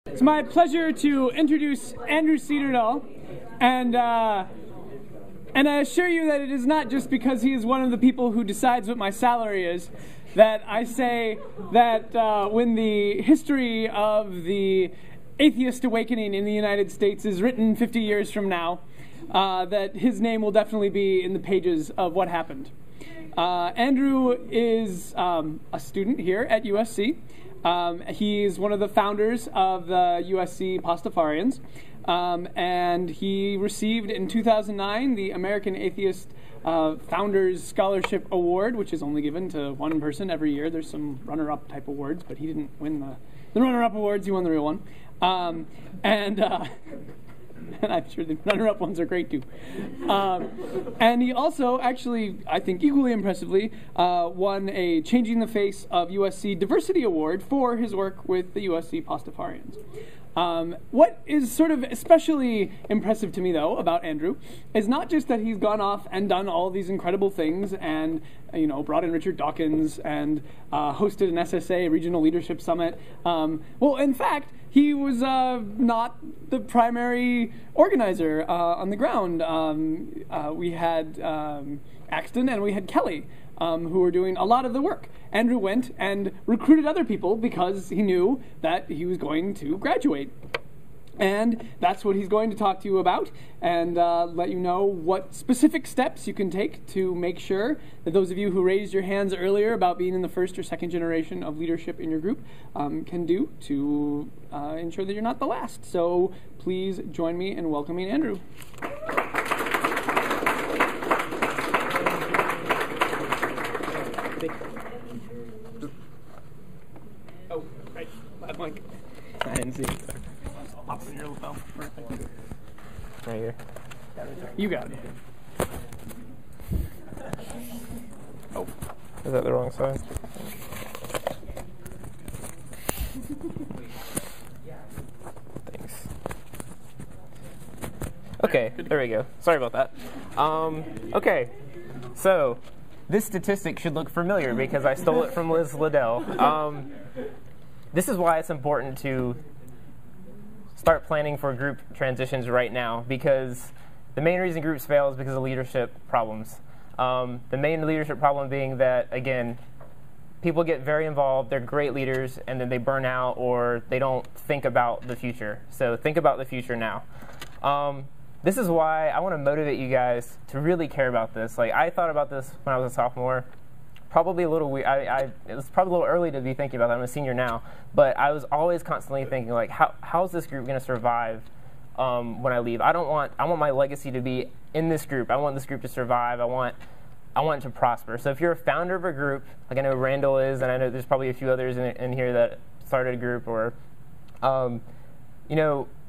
It's my pleasure to introduce Andrew Cedardahl, and I assure you that it is not just because he is one of the people who decides what my salary is that I say that when the history of the atheist awakening in the United States is written 50 years from now, that his name will definitely be in the pages of what happened. Andrew is a student here at USC. He's one of the founders of the USC Pastafarians, and he received in 2009 the American Atheist Founders Scholarship Award, which is only given to one person every year. There's some runner-up type awards, but he didn't win the runner-up awards. He won the real one. And I'm sure the runner-up ones are great too. And he also, actually, I think equally impressively, won a Changing the Face of USC Diversity Award for his work with the USC Pastafarians. What is sort of especially impressive to me, though, about Andrew is not just that he's gone off and done all these incredible things and, brought in Richard Dawkins and hosted an SSA Regional Leadership Summit. Well, in fact, he was not the primary organizer on the ground. We had Axton and we had Kelly, who were doing a lot of the work. Andrew went and recruited other people because he knew that he was going to graduate. And that's what he's going to talk to you about and let you know what specific steps you can take to make sure that those of you who raised your hands earlier about being in the first or second generation of leadership in your group can do to ensure that you're not the last. So please join me in welcoming Andrew. Oh, right. Last mic. I didn't see it. Pop in your lapel. Perfect. Right here. You got it. Oh. Is that the wrong side? Thanks. Okay, there we go. Sorry about that. Okay, so this statistic should look familiar because I stole it from Liz Liddell. This is why it's important to start planning for group transitions right now, because the main reason groups fail is because of leadership problems. The main leadership problem being that, again, people get very involved, they're great leaders, and then they burn out or they don't think about the future. So think about the future now. This is why I want to motivate you guys to really care about this. Like, I thought about this when I was a sophomore. Probably a little weird. It was probably a little early to be thinking about that. I'm a senior now, but I was always constantly thinking, like, how's this group going to survive when I leave? I want my legacy to be in this group. I want this group to survive. I want it to prosper. So if you're a founder of a group, like I know Randall is, and I know there's probably a few others in here that started a group, or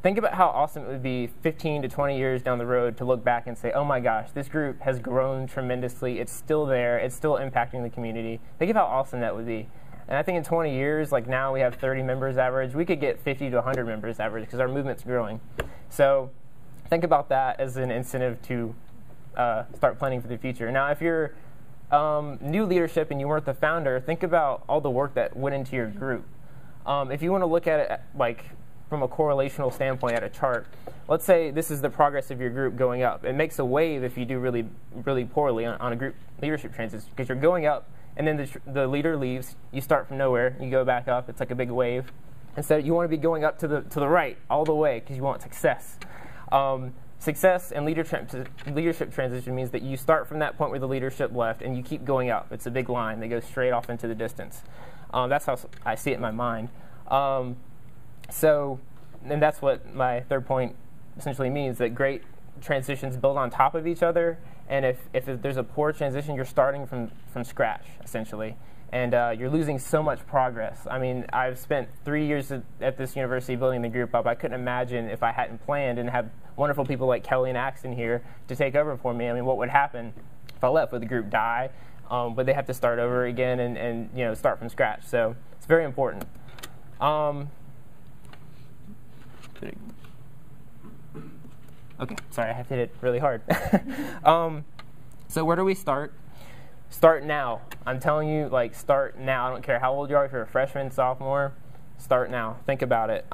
think about how awesome it would be 15 to 20 years down the road to look back and say, oh my gosh, this group has grown tremendously. It's still there. It's still impacting the community. Think of how awesome that would be. And I think in 20 years, like now we have 30 members average, we could get 50 to 100 members average because our movement's growing. So think about that as an incentive to start planning for the future. Now, if you're new leadership and you weren't the founder, think about all the work that went into your group. If you want to look at it like from a correlational standpoint at a chart, let's say this is the progress of your group going up. It makes a wave if you do really, really poorly on a group leadership transition because you're going up and then the leader leaves. You start from nowhere. You go back up. It's like a big wave. And so you want to be going up to the right all the way because you want success. Success and leadership transition means that you start from that point where the leadership left and you keep going up. It's a big line that goes straight off into the distance. That's how I see it in my mind. And that's what my third point essentially means, that great transitions build on top of each other. And if there's a poor transition, you're starting from scratch, essentially. And you're losing so much progress. I mean, I've spent 3 years at this university building the group up. I couldn't imagine if I hadn't planned and had wonderful people like Kelly and Axton here to take over for me. I mean, what would happen if I left? Would the group die? Would they have to start over again and start from scratch? So it's very important. Okay, sorry, I have to hit it really hard. So where do we start? Start now. I'm telling you, like, start now. I don't care how old you are, if you're a freshman, sophomore. Start now. Think about it.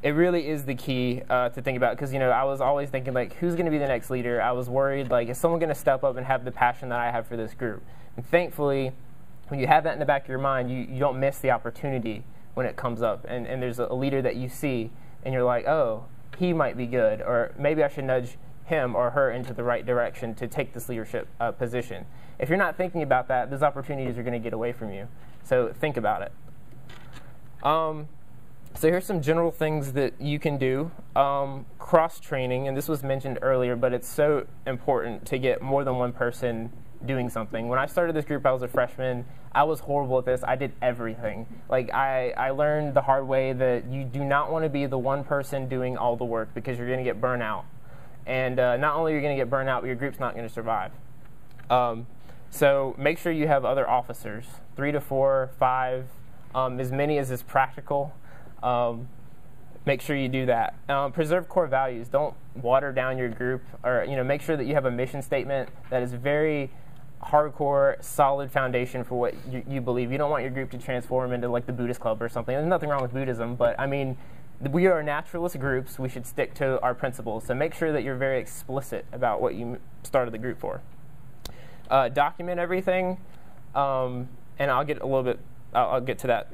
It really is the key to think about, because I was always thinking, like, who's going to be the next leader? I was worried, like, is someone going to step up and have the passion that I have for this group? And thankfully, when you have that in the back of your mind, you don't miss the opportunity when it comes up. And there's a leader that you see, and you're like, oh, he might be good, or maybe I should nudge him or her into the right direction to take this leadership position. If you're not thinking about that, those opportunities are going to get away from you. So think about it. So here's some general things that you can do. Cross-training, and this was mentioned earlier, but it's so important to get more than one person doing something. When I started this group, I was a freshman. I was horrible at this. I did everything. Like, I learned the hard way that you do not want to be the one person doing all the work, because you're going to get burnt out. And not only are you going to get burnt out, but your group's not going to survive. So make sure you have other officers, 3 to 4, 5, as many as is practical. Make sure you do that. Preserve core values. Don't water down your group, or make sure that you have a mission statement that is very hardcore, solid foundation for what you believe. You don't want your group to transform into like the Buddhist club or something. There's nothing wrong with Buddhism, but I mean, we are naturalist groups. We should stick to our principles. So make sure that you're very explicit about what you started the group for. Document everything, and I'll get to that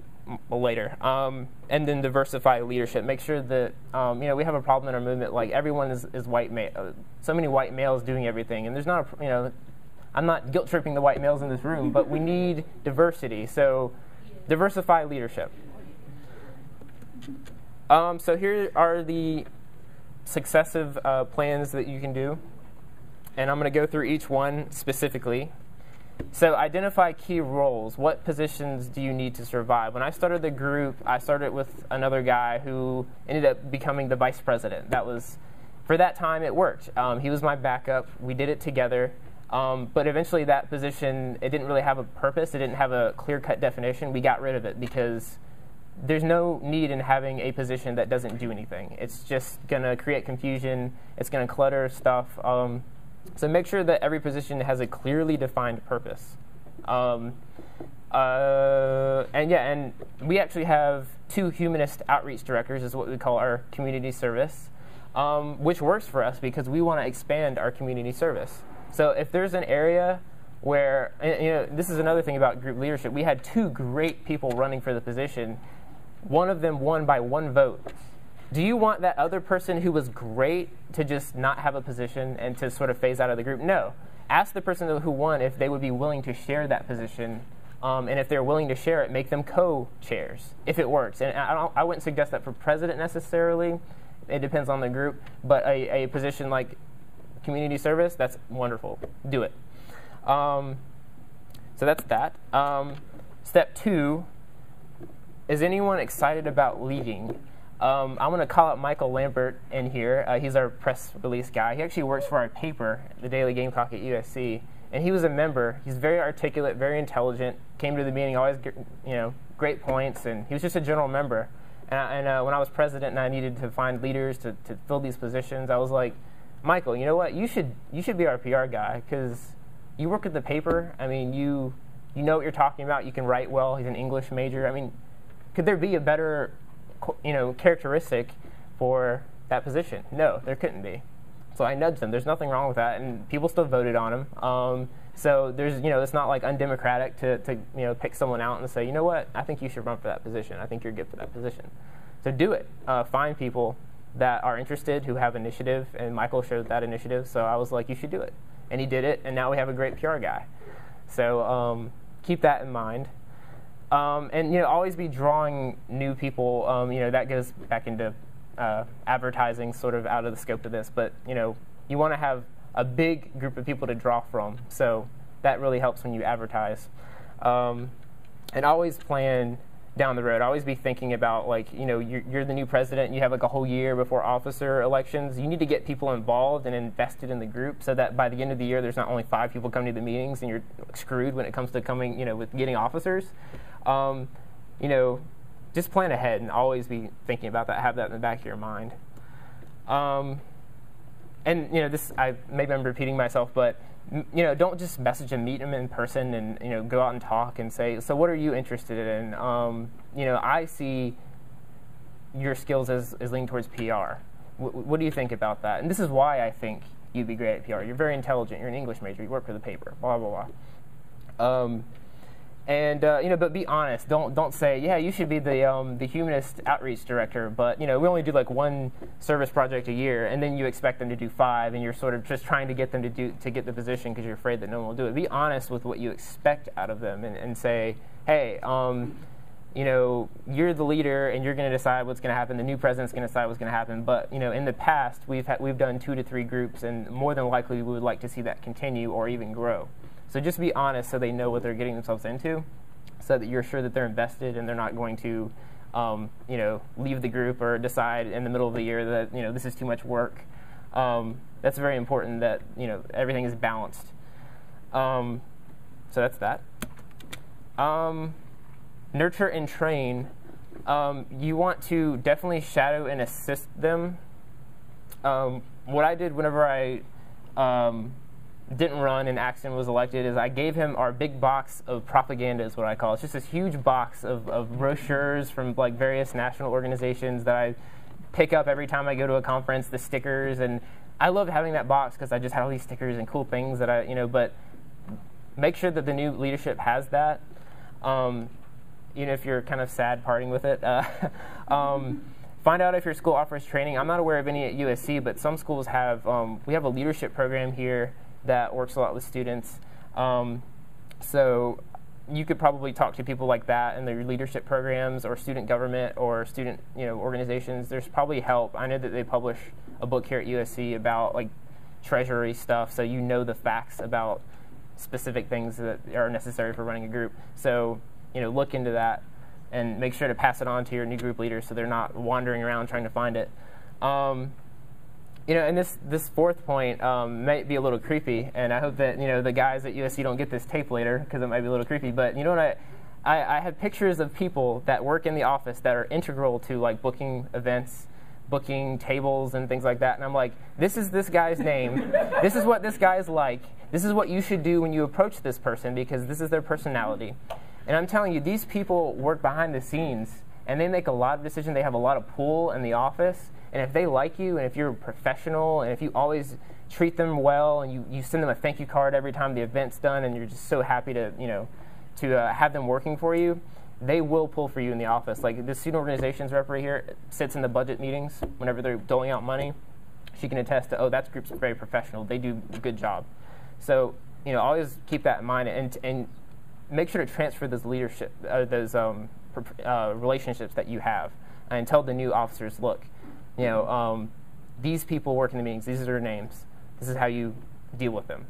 later. And then diversify leadership. Make sure that we have a problem in our movement. Like, everyone is white male. So many white males doing everything, and there's not I'm not guilt tripping the white males in this room, but we need diversity. So diversify leadership. So here are the successive plans that you can do, and I'm going to go through each one specifically. So identify key roles. What positions do you need to survive? When I started the group, I started with another guy who ended up becoming the vice president. For that time, it worked. He was my backup. We did it together. But eventually that position, it didn't really have a purpose. It didn't have a clear-cut definition. We got rid of it because there's no need in having a position that doesn't do anything. It's just going to create confusion. It's going to clutter stuff. So make sure that every position has a clearly defined purpose. And we actually have 2 humanist outreach directors, is what we call our community service, which works for us because we want to expand our community service. So if there's an area where, this is another thing about group leadership. We had 2 great people running for the position. One of them won by 1 vote. Do you want that other person who was great to just not have a position and to sort of phase out of the group? No. Ask the person who won if they would be willing to share that position. And if they're willing to share it, make them co-chairs, if it works. And I wouldn't suggest that for president necessarily. It depends on the group. But a position like community service, that's wonderful. Do it. So that's that. Step 2, is anyone excited about leading? I'm going to call out Michael Lambert in here. He's our press release guy. He actually works for our paper, the Daily Gamecock at USC, and he was a member. He's very articulate, very intelligent, came to the meeting, always great points, and he was just a general member. And when I was president and I needed to find leaders to fill these positions, I was like, Michael, you know what? You should be our PR guy, because you work at the paper. I mean, you know what you're talking about. You can write well. He's an English major. I mean, could there be a better characteristic for that position? No, there couldn't be. So I nudged him. There's nothing wrong with that, and people still voted on him. So there's, it's not like undemocratic to pick someone out and say, you know what, I think you should run for that position. I think you're good for that position. So do it. Find people that are interested, who have initiative, and Michael showed that initiative. So I was like, you should do it, and he did it, and now we have a great PR guy. So keep that in mind. And always be drawing new people. That goes back into advertising, sort of out of the scope of this. But you want to have a big group of people to draw from. So that really helps when you advertise. And always plan down the road. Always be thinking about, you're the new president. And you have a whole year before officer elections. You need to get people involved and invested in the group, so that by the end of the year, there's not only 5 people coming to the meetings and you're screwed when it comes to with getting officers. Just plan ahead and always be thinking about that. Have that in the back of your mind. and this maybe I'm repeating myself, but don't just message them, meet them in person, and go out and talk and say, so what are you interested in? I see your skills as leaning towards PR. What do you think about that? And this is why I think you'd be great at PR. You're very intelligent. You're an English major. You work for the paper. Blah blah blah. But be honest. Don't say, yeah, you should be the humanist outreach director. But we only do like one service project a year, and then you expect them to do 5, and you're sort of just trying to get them to get the position because you're afraid that no one will do it. Be honest with what you expect out of them, and say, hey, you're the leader, and you're going to decide what's going to happen. The new president's going to decide what's going to happen. But in the past, we've done 2 to 3 groups, and more than likely, we would like to see that continue or even grow. So just be honest, so they know what they're getting themselves into, so that you're sure that they're invested and they're not going to, leave the group or decide in the middle of the year that this is too much work. That's very important that everything is balanced. So that's that. Nurture and train. You want to definitely shadow and assist them. What I did whenever I didn't run and Axton was elected is I gave him our big box of propaganda, is what I call it. It's just this huge box of brochures from like various national organizations that I pick up every time I go to a conference, the stickers, and I loved having that box because I just had all these stickers and cool things that but make sure that the new leadership has that. If you're kind of sad parting with it. Find out if your school offers training. I'm not aware of any at USC, but some schools have, we have a leadership program here that works a lot with students. So you could probably talk to people like that in their leadership programs or student government or student organizations. There's probably help. I know that they publish a book here at USC about like treasury stuff, so the facts about specific things that are necessary for running a group. So look into that and make sure to pass it on to your new group leaders so they're not wandering around trying to find it. And this fourth point might be a little creepy, and I hope that the guys at USC don't get this tape later because it might be a little creepy. But what I have pictures of people that work in the office that are integral to like booking events, booking tables, and things like that. And I'm like, this is this guy's name. This is what this guy is like. This is what you should do when you approach this person because this is their personality. And I'm telling you, these people work behind the scenes, and they make a lot of decisions. They have a lot of pull in the office. And if they like you, and if you're professional, and if you always treat them well, and you send them a thank you card every time the event's done, and you're just so happy to have them working for you, they will pull for you in the office. Like the student organizations rep right here sits in the budget meetings whenever they're doling out money. She can attest to, that group's very professional. They do a good job. So always keep that in mind, and make sure to transfer those leadership, those relationships that you have, and tell the new officers, look, these people work in the meetings. These are their names. This is how you deal with them.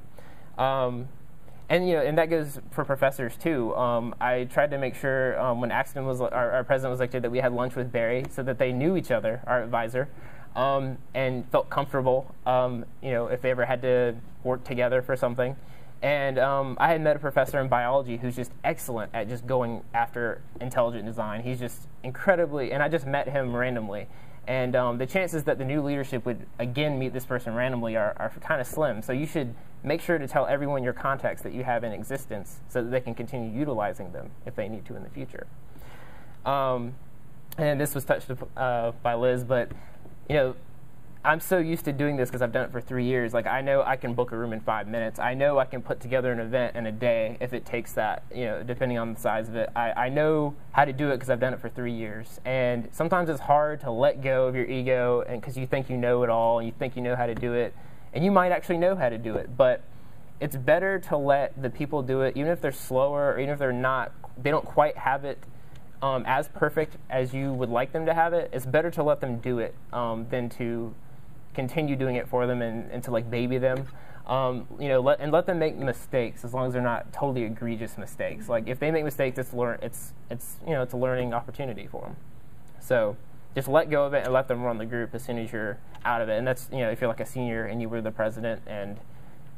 And that goes for professors too. I tried to make sure when Axton was our president was elected that we had lunch with Barry so that they knew each other, our advisor, and felt comfortable. If they ever had to work together for something. And I had met a professor in biology who's just excellent at just going after intelligent design. He's just incredibly, and I just met him randomly. And the chances that the new leadership would again meet this person randomly are kind of slim. So you should make sure to tell everyone your contacts that you have in existence so that they can continue utilizing them if they need to in the future. And this was touched by Liz, but I'm so used to doing this because I've done it for 3 years. Like I know I can book a room in 5 minutes. I know I can put together an event in a day if it takes that, depending on the size of it. I know how to do it because I've done it for 3 years. And sometimes it's hard to let go of your ego and because you think you know it all and you think you know how to do it. And you might actually know how to do it. But it's better to let the people do it, even if they're slower or even if they don't quite have it as perfect as you would like them to have it. It's better to let them do it than to continue doing it for them and to like baby them, let them make mistakes as long as they're not totally egregious mistakes. Like if they make mistakes, it's a learning opportunity for them. So just let go of it and let them run the group as soon as you're out of it. And that's if you're like a senior and you were the president and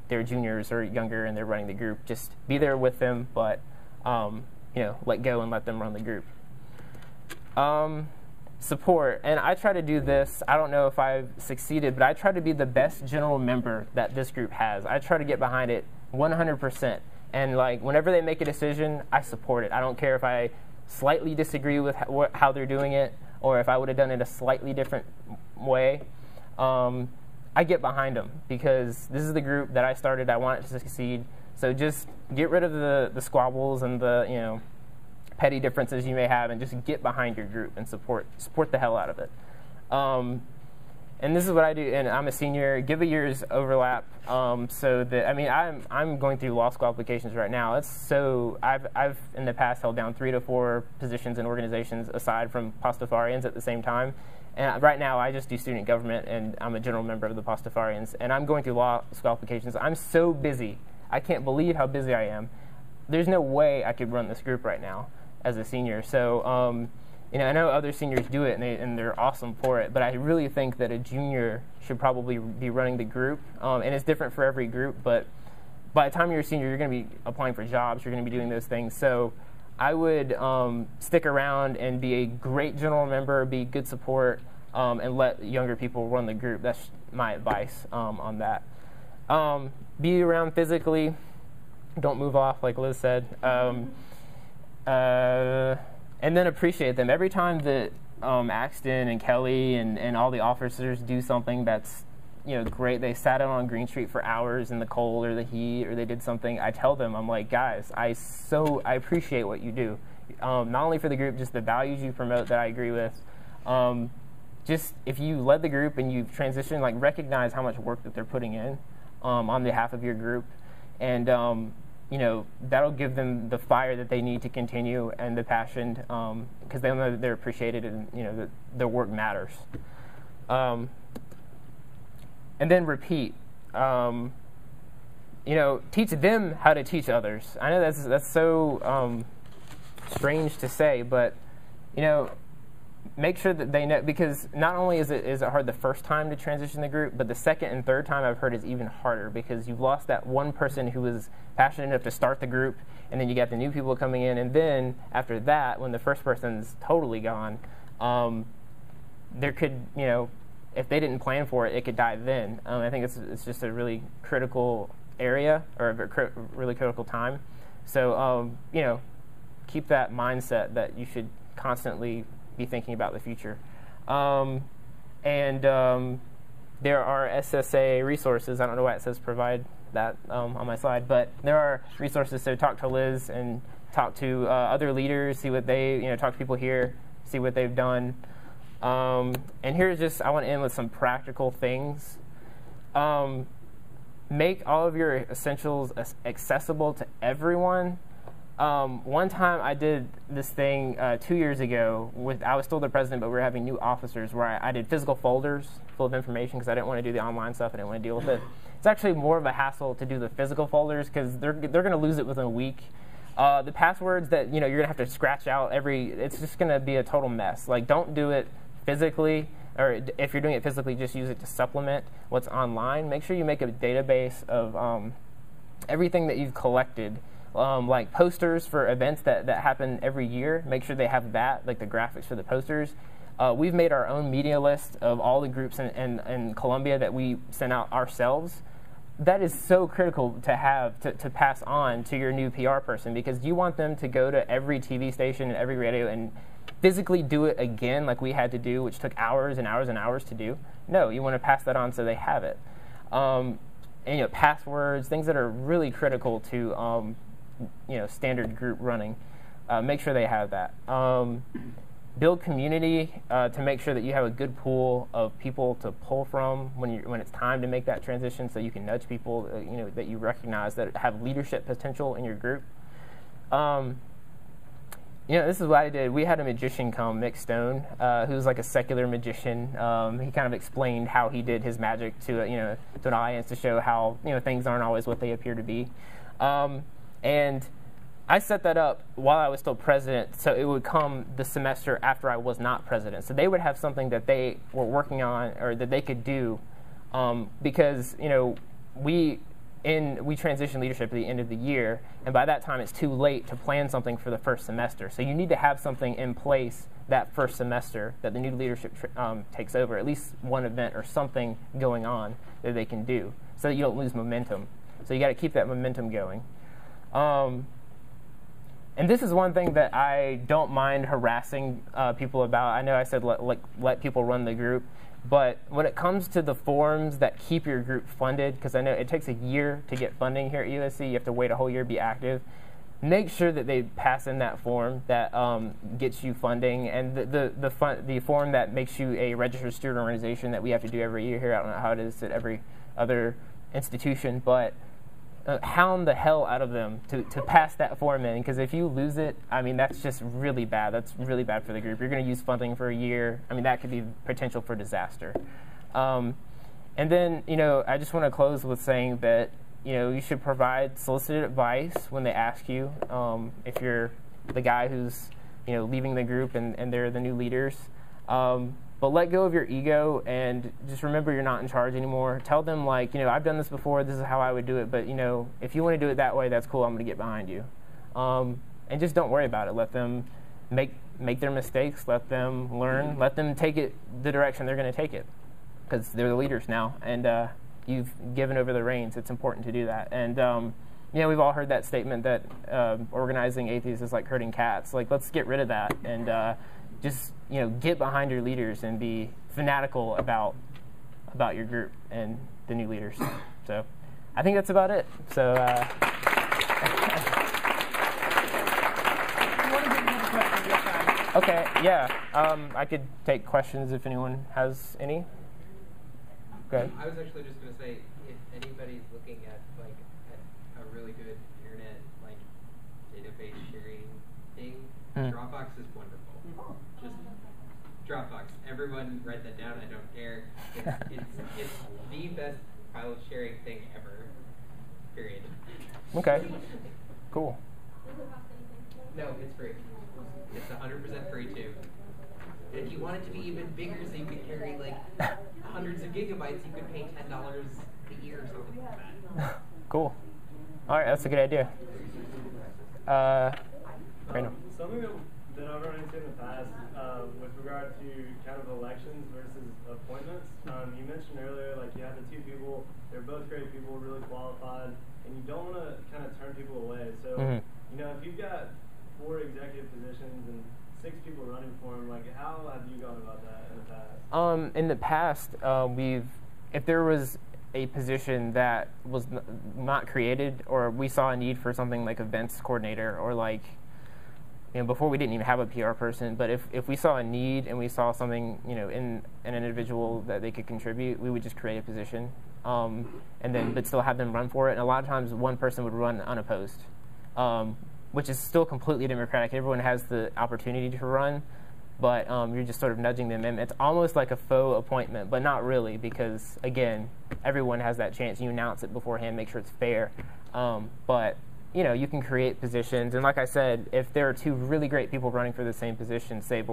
they're juniors or younger and they're running the group, just be there with them, but let go and let them run the group. support. And I try to do this. I don't know if I've succeeded, but I try to be the best general member that this group has. I try to get behind it 100%. And like whenever they make a decision, I support it. I don't care if I slightly disagree with how they're doing it, or if I would have done it a slightly different way. I get behind them because this is the group that I started. I want it to succeed. So just get rid of the squabbles and the petty differences you may have, and just get behind your group and support the hell out of it. And this is what I do. And I'm a senior. Give a year's overlap. So that I'm going through law school applications right now. I've in the past held down 3 to 4 positions in organizations aside from Pastafarians at the same time. And right now, I just do student government, and I'm a general member of the Pastafarians. And I'm going through law school applications. I'm so busy. I can't believe how busy I am. There's no way I could run this group right now as a senior. So, I know other seniors do it, and they're awesome for it. But I really think that a junior should probably be running the group. And it's different for every group. But by the time you're a senior, you're going to be applying for jobs. You're going to be doing those things. So I would stick around and be a great general member, be good support, and let younger people run the group. That's my advice on that. Be around physically. Don't move off, like Liz said. And then appreciate them. Every time that Axton and Kelly and all the officers do something that's great, they sat out on Green Street for hours in the cold or the heat, or they did something, I tell them, I'm like, guys, I appreciate what you do. Not only for the group, just the values you promote that I agree with. Just if you led the group and you've transitioned, like recognize how much work that they're putting in on behalf of your group. And that'll give them the fire that they need to continue, and the passion, because they know that they're appreciated, and that their work matters. And then repeat. Teach them how to teach others. I know that's so strange to say, but make sure that they know, because not only is it hard the first time to transition the group, but the second and third time I've heard is even harder, because you've lost that one person who was passionate enough to start the group, and then you got the new people coming in, and then after that, when the first person's totally gone, there could, if they didn't plan for it, it could die then. I think it's just a really critical area, or a really critical time. So, keep that mindset that you should constantly be thinking about the future. There are SSA resources. I don't know why it says provide that on my slide, but there are resources. So talk to Liz and talk to other leaders, see what they, talk to people here, see what they've done. And here's I want to end with some practical things. Make all of your essentials accessible to everyone. One time I did this thing 2 years ago. I was still the president, but we were having new officers, where I did physical folders full of information, because I didn't want to do the online stuff. I didn't want to deal with it. It's actually more of a hassle to do the physical folders, because they're going to lose it within a week. The passwords that you're going to have to scratch out it's just going to be a total mess. Like, don't do it physically, or if you're doing it physically, just use it to supplement what's online. Make sure you make a database of everything that you've collected. Like posters for events that happen every year. Make sure they have that, like the graphics for the posters. We've made our own media list of all the groups in Columbia that we send out ourselves. That is so critical to have to pass on to your new PR person, because you want them to go to every TV station and every radio and physically do it again, like we had to do, which took hours and hours and hours to do. No, you want to pass that on so they have it. And passwords, things that are really critical to standard group running. Make sure they have that. Build community to make sure that you have a good pool of people to pull from when it's time to make that transition, so you can nudge people that you recognize that have leadership potential in your group. This is what I did. We had a magician come, Mick Stone, who's like a secular magician. He kind of explained how he did his magic to an audience, to show how things aren't always what they appear to be. And I set that up while I was still president, so it would come the semester after I was not president. So they would have something that they were working on, or that they could do, because we we transition leadership at the end of the year, and by that time it's too late to plan something for the first semester. So you need to have something in place that first semester that the new leadership takes over, at least one event or something going on that they can do, so that you don't lose momentum. So you got to keep that momentum going. And this is one thing that I don't mind harassing people about. I know I said let people run the group, but when it comes to the forms that keep your group funded, because I know it takes a year to get funding here at USC, you have to wait a whole year to be active, make sure that they pass in that form that gets you funding, and the form that makes you a registered student organization that we have to do every year here. I don't know how it is at every other institution, but hound the hell out of them to pass that form in, because if you lose it, I mean, that's just really bad. That's really bad for the group. You're going to use funding for a year. I mean, that could be potential for disaster. And then, I just want to close with saying that, you should provide solicited advice when they ask you. If you're the guy who's, leaving the group and they're the new leaders. But let go of your ego and just remember you're not in charge anymore. Tell them, like, I've done this before, this is how I would do it, but, if you want to do it that way, that's cool, I'm going to get behind you. And just don't worry about it. Let them make their mistakes, let them learn, let them take it the direction they're going to take it, because they're the leaders now, and you've given over the reins. It's important to do that. And, we've all heard that statement that organizing atheists is like herding cats. Like, let's get rid of that and just get behind your leaders and be fanatical about your group and the new leaders. So I think that's about it. So okay, yeah, I could take questions if anyone has any. Go ahead. I was actually just going to say, if anybody's looking at at a really good internet database sharing thing, Dropbox is wonderful. Just Dropbox. Everyone write that down. I don't care. It's the best file sharing thing ever. Period. Okay. Cool. No, it's free. It's 100% free too. And if you want it to be even bigger, so you could carry hundreds of gigabytes, you could pay $10 a year or something like that. Cool. All right, that's a good idea. Random. Something that I've run into in the past with regard to kind of elections versus appointments. You mentioned earlier, you had the two people, they're both great people, really qualified, and you don't want to kind of turn people away. So, if you've got 4 executive positions and 6 people running for them, how have you gone about that in the past? In the past, if there was a position that was not created, or we saw a need for something like events coordinator, or before we didn't even have a PR person, but if we saw a need and we saw something, in an individual that they could contribute, we would just create a position, but still have them run for it. And a lot of times one person would run unopposed, which is still completely democratic. Everyone has the opportunity to run, but you're just sort of nudging them in. It's almost like a faux appointment, but not really, because, again, everyone has that chance. You announce it beforehand, make sure it's fair. But you can create positions. And like I said, if there are 2 really great people running for the same position, say,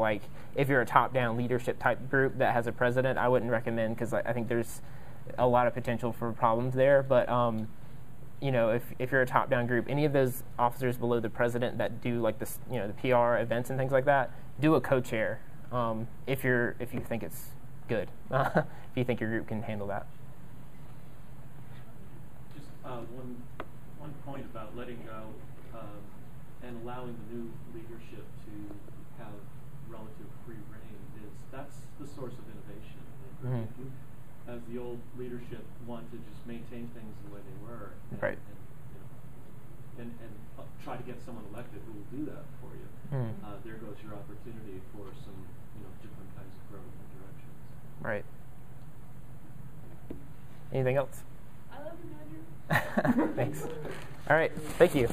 if you're a top-down leadership type group that has a president, I wouldn't recommend, because I think there's a lot of potential for problems there. But if you're a top-down group, any of those officers below the president that do the PR events and things like that, do a co-chair if you think it's good, if you think your group can handle that. Just one point about letting go and allowing the new leadership to have relative free reign that's the source of innovation. As the old leadership want to just maintain things the way they were, right, and try to get someone elected who will do that for you. There goes your opportunity for some different kinds of growth and directions. Right. Anything else? I love you, Andrew. Thanks. All right. Thank you.